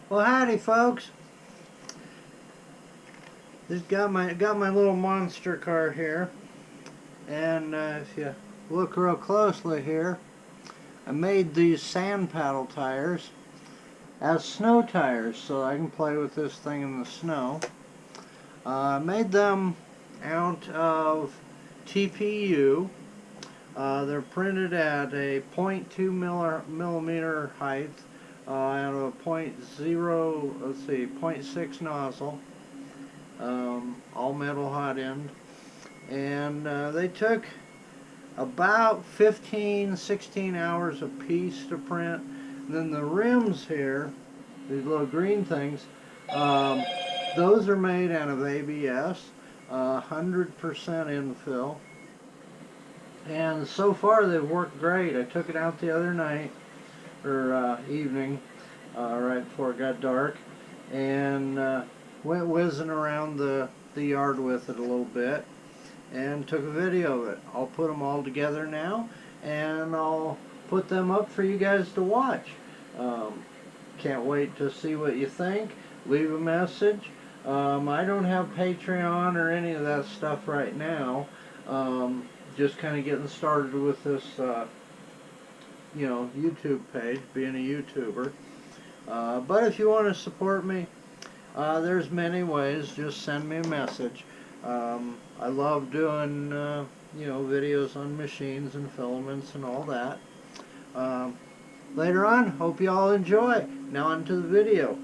Well, howdy, folks. Just got my little monster car here, and if you look real closely here, I made these sand paddle tires as snow tires, so I can play with this thing in the snow. I made them out of TPU. They're printed at a 0.2 millimeter height, and a 0.6 nozzle. All metal hot end, and they took about 15-16 hours a piece to print. And then the rims here, these little green things, those are made out of ABS, 100% infill, and so far they've worked great. I took it out the other night, or evening, right before it got dark, and went whizzing around the yard with it a little bit and took a video of it. I'll put them all together now, and I'll put them up for you guys to watch. Can't wait to see what you think. Leave a message. I don't have Patreon or any of that stuff right now. Just kind of getting started with this YouTube page, being a YouTuber. But if you want to support me, there's many ways. Just send me a message. I love doing videos on machines and filaments and all that. Later on, hope you all enjoy. Now on to the video.